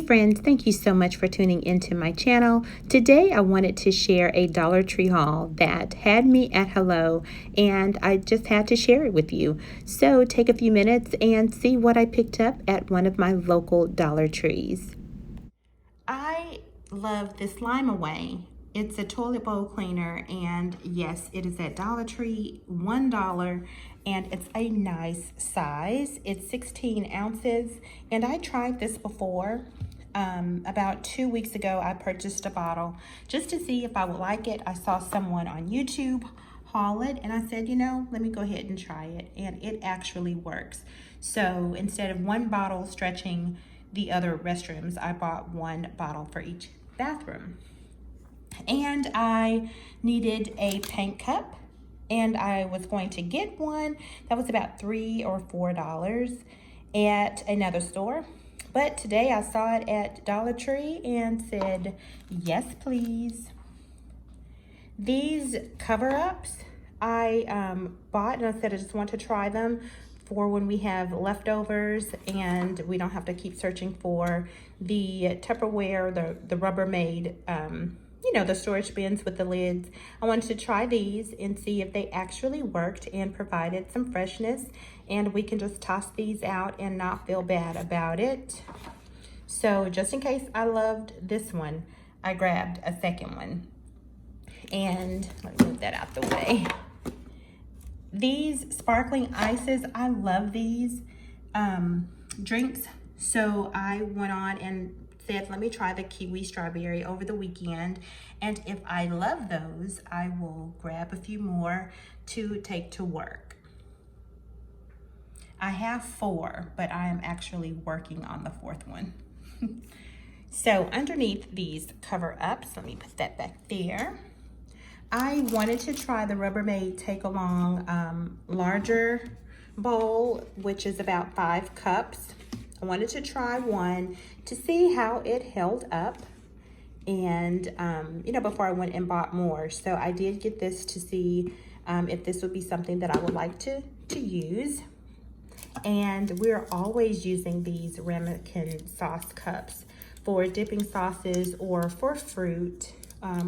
friends, thank you so much for tuning into my channel. Today I wanted to share a Dollar Tree haul that had me at hello, and I just had to share it with you. So take a few minutes and see what I picked up at one of my local Dollar Trees. I love this Lime Away. It's a toilet bowl cleaner, and yes, it is at Dollar Tree, $1, and it's a nice size. It's 16 ounces, and I tried this before. About 2 weeks ago, I purchased a bottle just to see if I would like it. I saw someone on YouTube haul it, and I said, you know, let me go ahead and try it, and it actually works. So instead of one bottle stretching the other restrooms, I bought one bottle for each bathroom. And I needed a paint cup, and I was going to get one that was about $3 or $4 at another store. But today I saw it at Dollar Tree and said, yes, please. These cover-ups I bought, and I said I just want to try them for when we have leftovers and we don't have to keep searching for the Tupperware, the Rubbermaid, you know, the storage bins with the lids. I wanted to try these and see if they actually worked and provided some freshness, and we can just toss these out and not feel bad about it. So just in case I loved this one, I grabbed a second one. And let me move that out the way. These sparkling ices, I love these drinks. So I went on and said, let me try the kiwi strawberry over the weekend. And if I love those, I will grab a few more to take to work. I have 4, but I am actually working on the 4th one. So underneath these cover ups, let me put that back there. I wanted to try the Rubbermaid Take Along larger bowl, which is about 5 cups. I wanted to try one to see how it held up, and you know, before I went and bought more. So I did get this to see if this would be something that I would like to use. And we're always using these ramekin sauce cups for dipping sauces or for fruit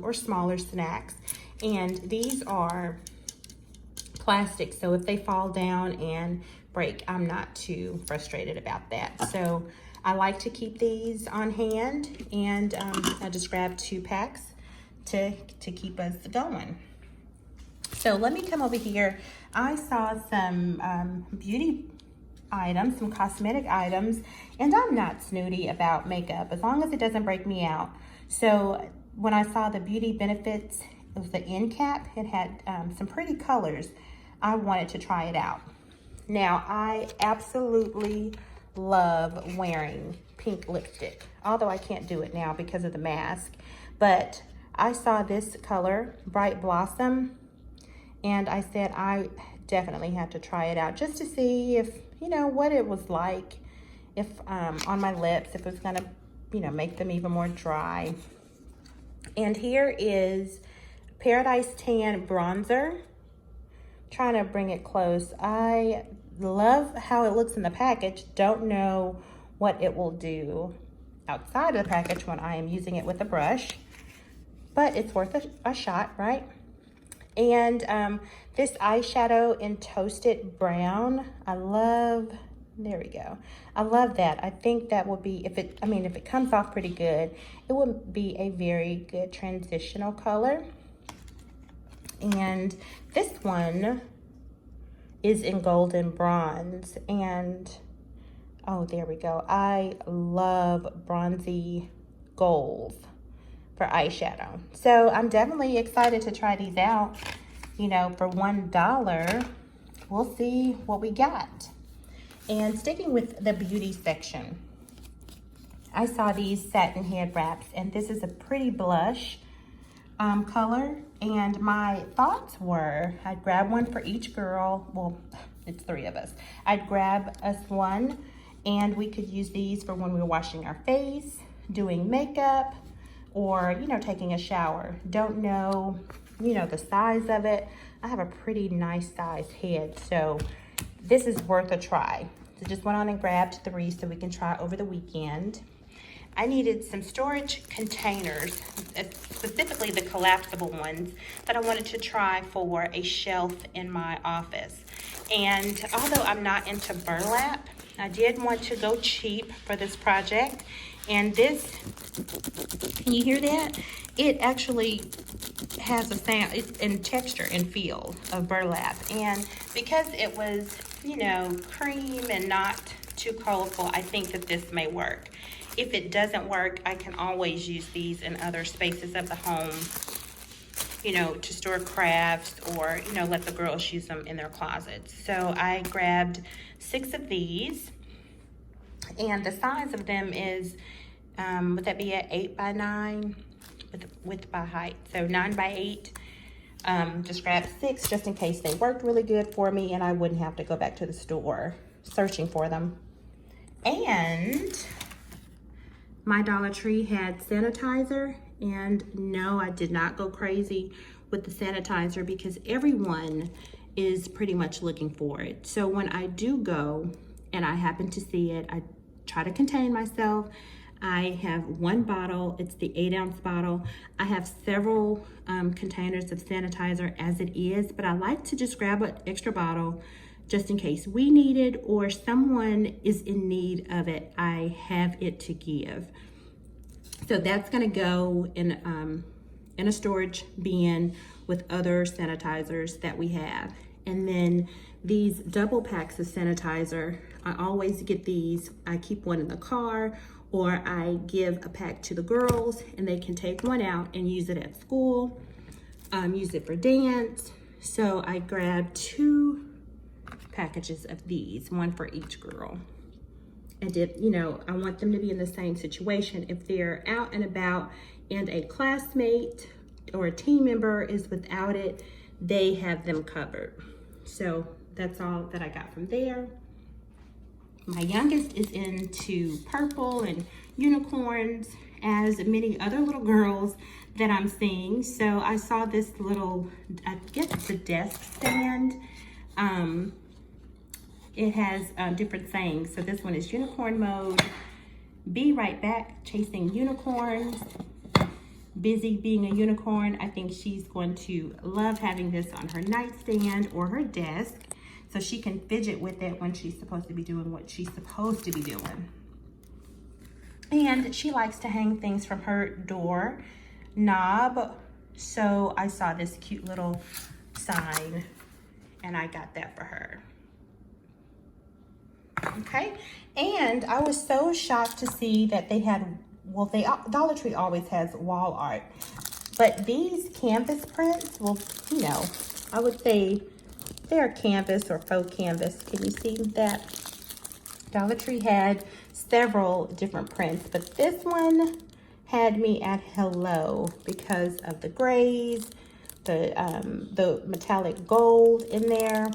or smaller snacks. And these are plastic, so if they fall down and break, I'm not too frustrated about that. So I like to keep these on hand, and I just grabbed 2 packs to keep us going. So let me come over here. I saw some beauty items, some cosmetic items, and I'm not snooty about makeup as long as it doesn't break me out. So when I saw the Beauty Benefits, it was the end cap, it had some pretty colors. I wanted to try it out. Now, I absolutely love wearing pink lipstick, although I can't do it now because of the mask. But I saw this color, Bright Blossom, and I said I definitely had to try it out just to see if, you know, what it was like, if on my lips, if it was gonna, you know, make them even more dry. And here is Paradise Tan bronzer. Trying to bring it close. I love how it looks in the package. Don't know what it will do outside of the package when I am using it with a brush, but it's worth a shot, right? And this eyeshadow in Toasted Brown, I love, there we go. I love that. I think that will be, if it comes off pretty good, it will be a very good transitional color. And this one is in Golden Bronze, and oh, there we go. I love bronzy golds for eyeshadow. So I'm definitely excited to try these out. You know, for $1, we'll see what we got. And sticking with the beauty section, I saw these satin head wraps, and this is a pretty blush color, and my thoughts were I'd grab one for each girl. Well, it's 3 of us. I'd grab us one, and we could use these for when we were washing our face, doing makeup, or, you know, taking a shower. Don't know, you know, the size of it. I have a pretty nice size head, so this is worth a try. So just went on and grabbed 3 so we can try over the weekend. I needed some storage containers, specifically the collapsible ones, that I wanted to try for a shelf in my office. And although I'm not into burlap, I did want to go cheap for this project. And this, can you hear that? It actually has a sound and texture and feel of burlap. And because it was, you know, cream and not too colorful, I think that this may work. If it doesn't work, I can always use these in other spaces of the home, you know, to store crafts, or, you know, let the girls use them in their closets. So I grabbed 6 of these, and the size of them is, would that be at 8 by 9 with width by height? So 9 by 8. Just grabbed 6 just in case they worked really good for me and I wouldn't have to go back to the store searching for them. And my Dollar Tree had sanitizer, and no, I did not go crazy with the sanitizer because everyone is pretty much looking for it. So when I do go and I happen to see it, I try to contain myself. I have 1 bottle, it's the 8-ounce bottle. I have several containers of sanitizer as it is, but I like to just grab an extra bottle just in case we need it or someone is in need of it. I have it to give. So that's gonna go in a storage bin with other sanitizers that we have. And then these double packs of sanitizer, I always get these. I keep one in the car, or I give a pack to the girls and they can take one out and use it at school, use it for dance. So I grabbed 2 packages of these, 1 for each girl. And you know, I want them to be in the same situation. If they're out and about and a classmate or a team member is without it, they have them covered. So that's all that I got from there. My youngest is into purple and unicorns, as many other little girls that I'm seeing. So I saw this little, I guess it's a desk stand. It has different sayings. So this one is unicorn mode, be right back, chasing unicorns, busy being a unicorn. I think she's going to love having this on her nightstand or her desk, so she can fidget with it when she's supposed to be doing what she's supposed to be doing. And she likes to hang things from her door knob. So I saw this cute little sign and I got that for her. Okay, and I was so shocked to see that they had, well, Dollar Tree always has wall art, but these canvas prints, well, you know, I would say they're canvas or faux canvas. Can you see that? Dollar Tree had several different prints, but this one had me at hello because of the grays, the metallic gold in there.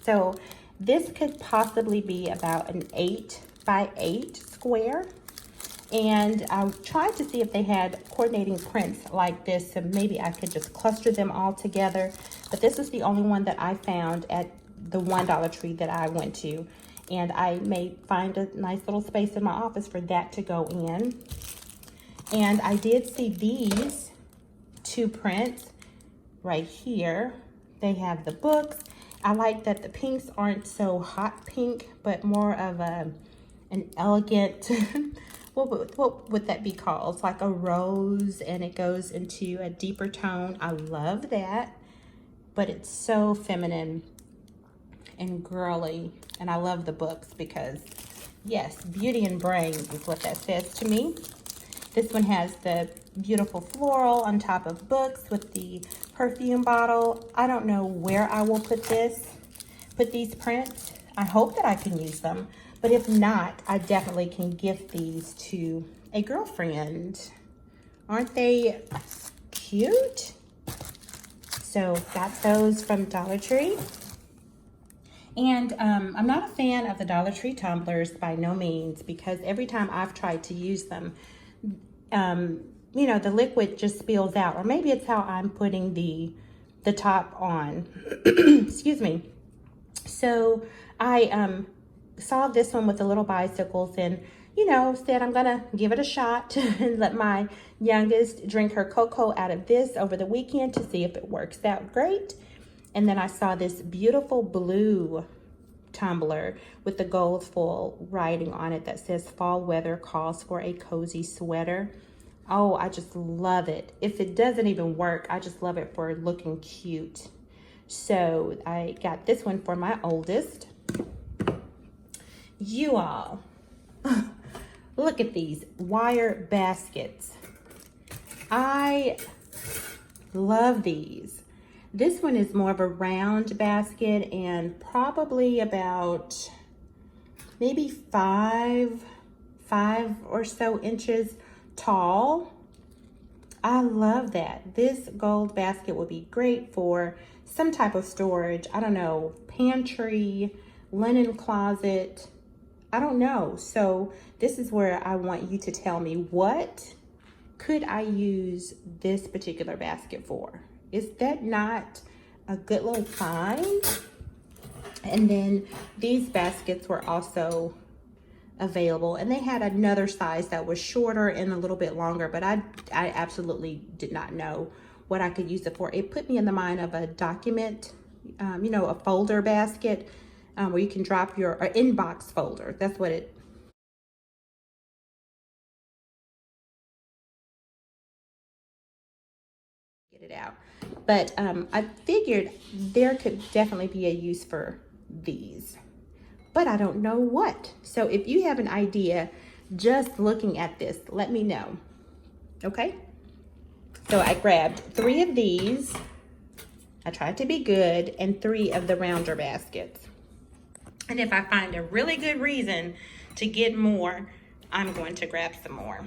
So this could possibly be about an 8 by 8 square. And I tried to see if they had coordinating prints like this, so maybe I could just cluster them all together. But this is the only one that I found at the one Dollar Tree that I went to. And I may find a nice little space in my office for that to go in. And I did see these 2 prints right here. They have the books. I like that the pinks aren't so hot pink, but more of an elegant, what would that be called? It's like a rose and it goes into a deeper tone. I love that, but it's so feminine and girly. And I love the books because, yes, beauty and brains is what that says to me. This one has the beautiful floral on top of books with the perfume bottle. I don't know where I will put these prints. I hope that I can use them, but if not, I definitely can gift these to a girlfriend. Aren't they cute? So got those from Dollar Tree. And I'm not a fan of the Dollar Tree tumblers by no means, because every time I've tried to use them, you know, the liquid just spills out, or maybe it's how I'm putting the top on. Excuse me. So I saw this one with the little bicycles, and you know, said I'm gonna give it a shot and let my youngest drink her cocoa out of this over the weekend to see if it works out great. And then I saw this beautiful blue tumbler with the gold foil writing on it that says fall weather calls for a cozy sweater. Oh, I just love it. If it doesn't even work, I just love it for looking cute. So I got this one for my oldest. You all, look at these wire baskets. I love these. This one is more of a round basket and probably about maybe five or so inches tall. I love that. This gold basket would be great for some type of storage. I don't know, pantry, linen closet. I don't know. So this is where I want you to tell me, what could I use this particular basket for? Is that not a good little find? And then these baskets were also available, and they had another size that was shorter and a little bit longer, but I absolutely did not know what I could use it for. It put me in the mind of a document, you know, a folder basket where you can drop your inbox folder. That's what it get it out. But I figured there could definitely be a use for these, but I don't know what. So if you have an idea, just looking at this, let me know. Okay. So I grabbed 3 of these. I tried to be good, and 3 of the rounder baskets. And if I find a really good reason to get more, I'm going to grab some more.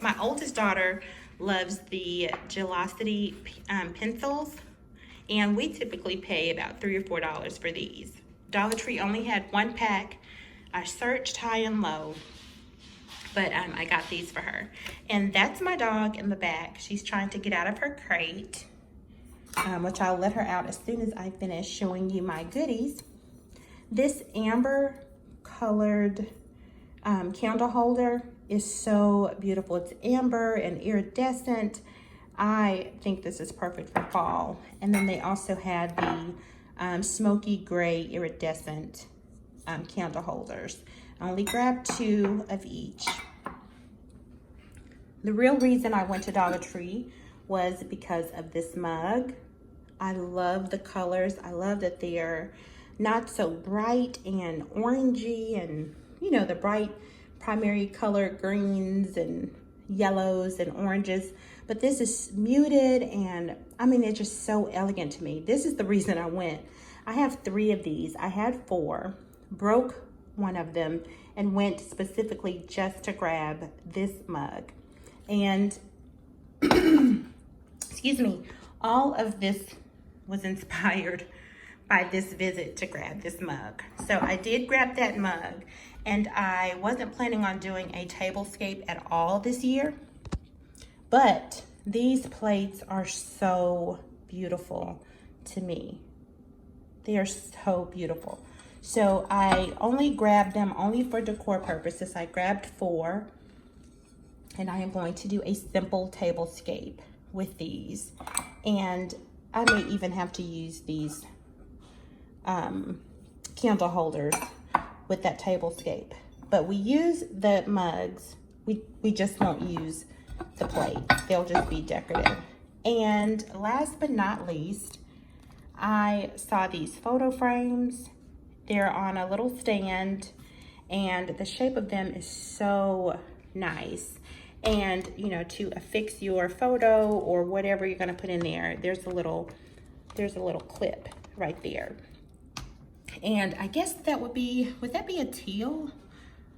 My oldest daughter loves the Gelocity pencils, and we typically pay about $3 or $4 for these. Dollar Tree only had 1 pack. I searched high and low, but I got these for her. And that's my dog in the back. She's trying to get out of her crate, which I'll let her out as soon as I finish showing you my goodies. This amber colored candle holder is so beautiful. It's amber and iridescent. I think this is perfect for fall. And then they also had the smoky gray iridescent candle holders. I only grabbed 2 of each. The real reason I went to Dollar Tree was because of this mug. I love the colors. I love that they're not so bright and orangey and, you know, the bright primary color greens and yellows and oranges. But this is muted, and I mean, it's just so elegant to me. This is the reason I went. I have 3 of these. I had 4, broke one of them, and went specifically just to grab this mug. And excuse me, all of this was inspired by this visit to grab this mug. So I did grab that mug, and I wasn't planning on doing a tablescape at all this year, but these plates are so beautiful to me. They are so beautiful. So I only grabbed them only for decor purposes. I grabbed 4, and I am going to do a simple tablescape with these. And I may even have to use these candle holders with that tablescape. But we use the mugs. We just won't use the plate. They'll just be decorative. And last but not least, I saw these photo frames. They're on a little stand, and the shape of them is so nice. And, you know, to affix your photo or whatever you're gonna put in there, there's a little clip right there. And I guess that would that be a teal?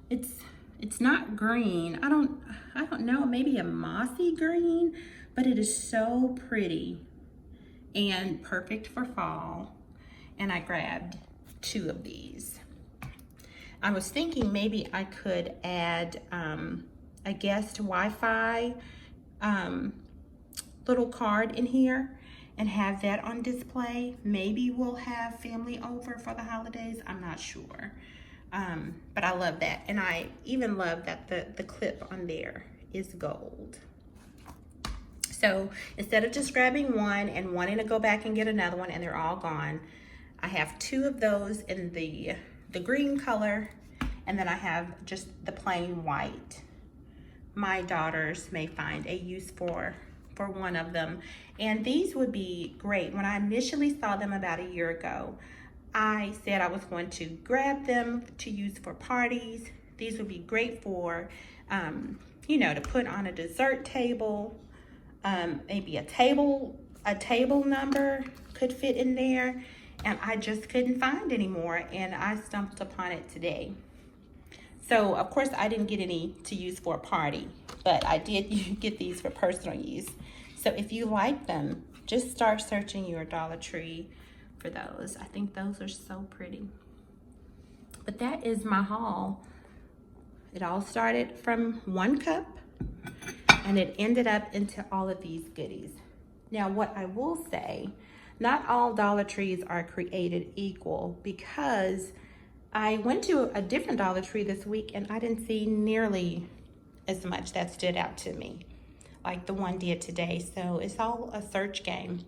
It's not green. I don't know, maybe a mossy green, but it is so pretty and perfect for fall. And I grabbed 2 of these. I was thinking maybe I could add a guest Wi-Fi little card in here and have that on display. Maybe we'll have family over for the holidays. I'm not sure. But I love that. And I even love that the clip on there is gold. So instead of just grabbing one and wanting to go back and get another one and they're all gone, I have 2 of those in the green color, and then I have just the plain white. My daughters may find a use for one of them, and these would be great. When I initially saw them about a year ago, I said I was going to grab them to use for parties. These would be great for, you know, to put on a dessert table. Maybe a table number could fit in there, and I just couldn't find any more, and I stumbled upon it today. So of course I didn't get any to use for a party, but I did get these for personal use. So if you like them, just start searching your Dollar Tree for those. I think those are so pretty. But that is my haul. It all started from 1 cup, and it ended up into all of these goodies. Now, what I will say, not all Dollar Trees are created equal, because I went to a different Dollar Tree this week and I didn't see nearly as much that stood out to me like the one did today. So it's all a search game.